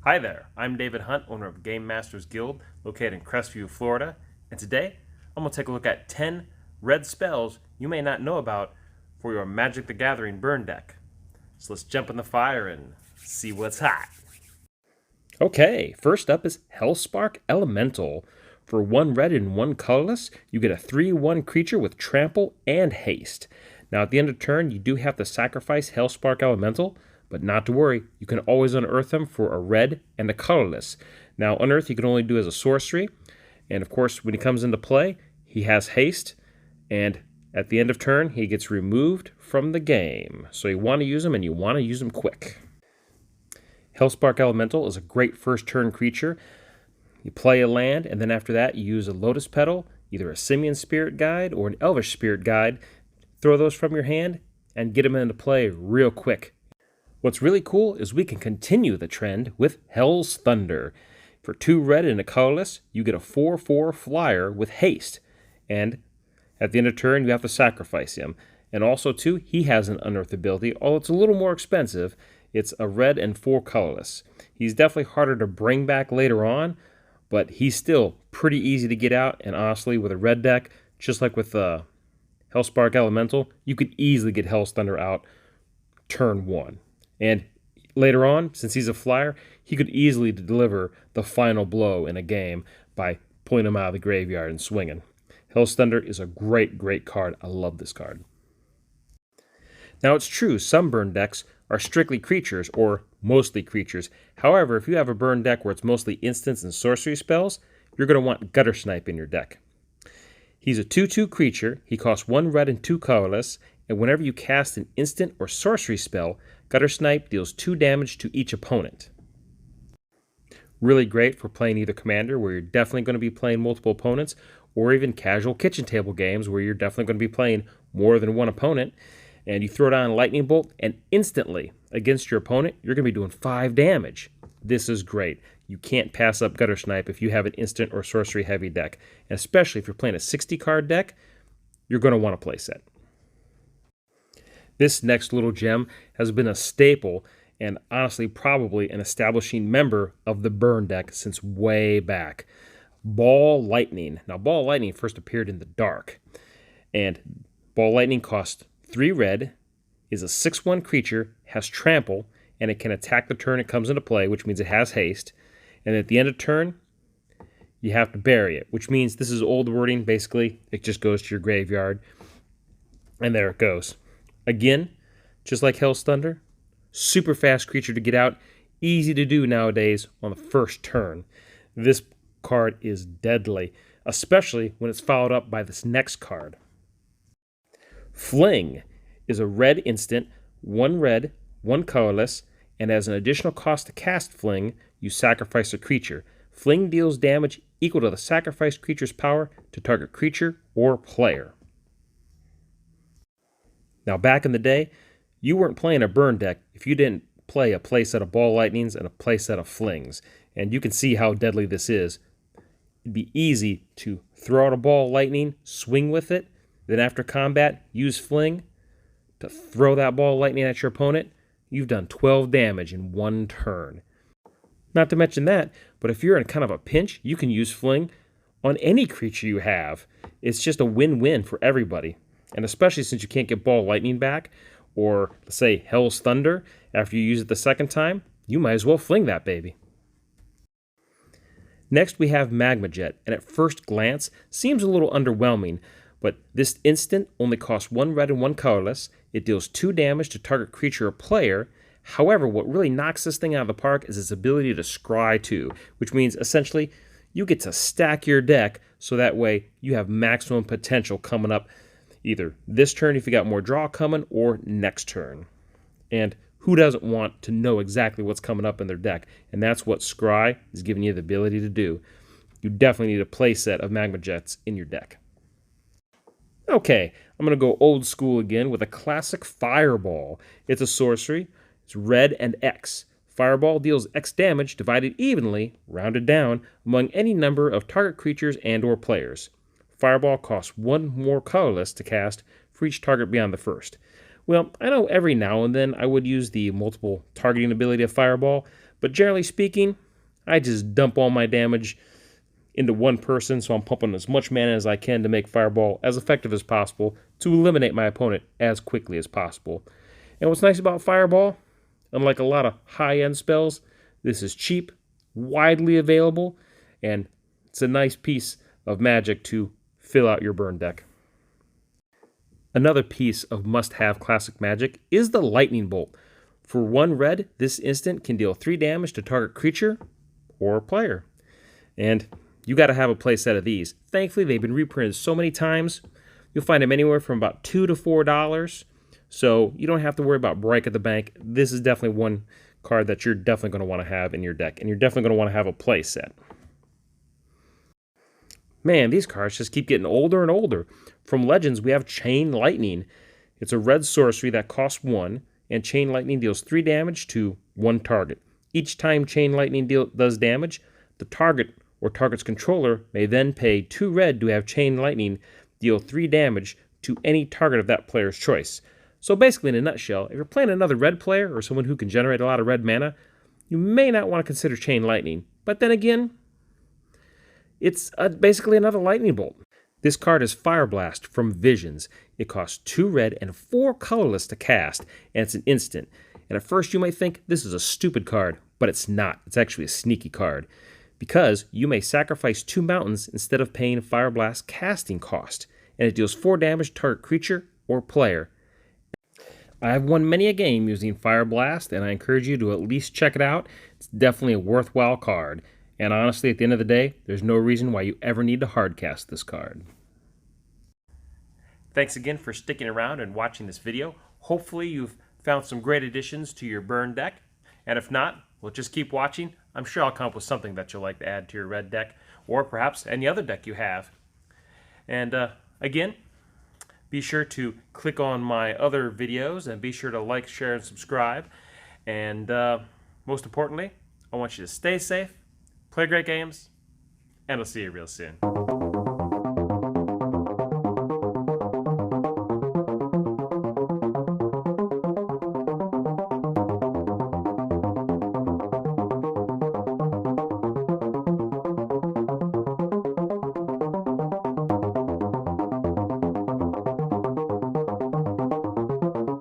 Hi there, I'm David Hunt, owner of GameMasters Guild, located in Crestview, Florida, and today I'm going to take a look at 10 red spells you may not know about for your Magic the Gathering burn deck. So let's jump in the fire and see what's hot. Okay, first up is Hellspark Elemental. For 1 red and 1 colorless, you get a 3/1 creature with trample and haste. Now at the end of turn, you do have to sacrifice Hellspark Elemental, but not to worry, you can always unearth them for a red and a colorless. Now unearth you can only do as a sorcery, and of course when he comes into play, he has haste, and at the end of turn, he gets removed from the game. So you want to use him, and you want to use him quick. Hellspark Elemental is a great first turn creature. You play a land, and then after that you use a Lotus Petal, either a Simian Spirit Guide or an Elvish Spirit Guide. Throw those from your hand and get them into play real quick. What's really cool is we can continue the trend with Hell's Thunder. For 2 red and a colorless, you get a 4/4 flyer with haste. And at the end of turn, you have to sacrifice him. And also, too, he has an unearth ability, although it's a little more expensive. It's a red and 4 colorless. He's definitely harder to bring back later on, but he's still pretty easy to get out. And honestly, with a red deck, just like with Hellspark Elemental, you could easily get Hell's Thunder out turn 1. And later on, since he's a flyer, he could easily deliver the final blow in a game by pulling him out of the graveyard and swinging. Hell's Thunder is a great, great card. I love this card. Now, it's true, some burn decks are strictly creatures, or mostly creatures. However, if you have a burn deck where it's mostly instants and sorcery spells, you're going to want Gutter Snipe in your deck. He's a 2/2 creature. He costs 1 red and 2 colorless, and whenever you cast an instant or sorcery spell, Gutter Snipe deals 2 damage to each opponent. Really great for playing either Commander, where you're definitely going to be playing multiple opponents, or even casual kitchen table games, where you're definitely going to be playing more than one opponent. And you throw down a Lightning Bolt, and instantly, against your opponent, you're going to be doing 5 damage. This is great. You can't pass up Gutter Snipe if you have an instant or sorcery heavy deck. And especially if you're playing a 60-card deck, you're going to want to play set. This next little gem has been a staple and honestly probably an establishing member of the burn deck since way back. Ball Lightning. Now, Ball Lightning first appeared in the dark, and Ball Lightning costs 3 red, is a 6/1 creature, has trample, and it can attack the turn it comes into play, which means it has haste. And at the end of turn, you have to bury it, which means this is old wording. Basically, it just goes to your graveyard, and there it goes. Again, just like Hell's Thunder, super fast creature to get out, easy to do nowadays on the first turn. This card is deadly, especially when it's followed up by this next card. Fling is a red instant, 1 red, 1 colorless, and as an additional cost to cast Fling, you sacrifice a creature. Fling deals damage equal to the sacrificed creature's power to target creature or player. Now, back in the day, you weren't playing a burn deck if you didn't play a playset of Ball Lightnings and a playset of Flings. And you can see how deadly this is. It'd be easy to throw out a Ball Lightning, swing with it, then after combat, use Fling to throw that Ball Lightning at your opponent. You've done 12 damage in 1 turn. Not to mention that, but if you're in kind of a pinch, you can use Fling on any creature you have. It's just a win-win for everybody. And especially since you can't get Ball Lightning back, or let's say Hell's Thunder, after you use it the second time, you might as well fling that baby. Next we have Magma Jet, and at first glance seems a little underwhelming, but this instant only costs 1 red and 1 colorless. It deals 2 damage to target creature or player. However, what really knocks this thing out of the park is its ability to scry 2, which means essentially you get to stack your deck so that way you have maximum potential coming up either this turn if you got more draw coming, or next turn. And who doesn't want to know exactly what's coming up in their deck? And that's what Scry is giving you the ability to do. You definitely need a play set of Magma Jets in your deck. Okay, I'm going to go old school again with a classic Fireball. It's a sorcery. It's red and X. Fireball deals X damage divided evenly, rounded down, among any number of target creatures and or players. Fireball costs 1 more colorless to cast for each target beyond the first. Well, I know every now and then I would use the multiple targeting ability of Fireball, But generally speaking, I just dump all my damage into one person, so I'm pumping as much mana as I can to make Fireball as effective as possible to eliminate my opponent as quickly as possible. And what's nice about Fireball, unlike a lot of high-end spells, this is cheap, widely available, and it's a nice piece of magic to fill out your burn deck. Another piece of must-have classic magic is the Lightning Bolt. For 1 red, this instant can deal 3 damage to target creature or player. And you got to have a playset of these. Thankfully, they've been reprinted so many times. You'll find them anywhere from about $2 to $4. So you don't have to worry about break at the bank. This is definitely one card that you're definitely going to want to have in your deck. And you're definitely going to want to have a playset. Man, these cards just keep getting older and older. From Legends, we have Chain Lightning. It's a red sorcery that costs 1, and Chain Lightning deals 3 damage to 1 target. Each time Chain Lightning does damage, the target or target's controller may then pay 2 red to have Chain Lightning deal 3 damage to any target of that player's choice. So basically, in a nutshell, if you're playing another red player or someone who can generate a lot of red mana, you may not want to consider Chain Lightning. But then again, it's basically another Lightning Bolt. This card is Fire Blast from Visions. It costs 2 red and 4 colorless to cast, and it's an instant. And at first you might think this is a stupid card, but it's not. It's actually a sneaky card, because you may sacrifice 2 mountains instead of paying Fire Blast casting cost, and it deals 4 damage to target creature or player. I have won many a game using Fire Blast, and I encourage you to at least check it out. It's definitely a worthwhile card. And honestly, at the end of the day, there's no reason why you ever need to hardcast this card. Thanks again for sticking around and watching this video. Hopefully you've found some great additions to your burn deck. And if not, well, just keep watching. I'm sure I'll come up with something that you'll like to add to your red deck, or perhaps any other deck you have. And again, be sure to click on my other videos, and be sure to like, share, and subscribe. And most importantly, I want you to stay safe, play great games, and I'll see you real soon.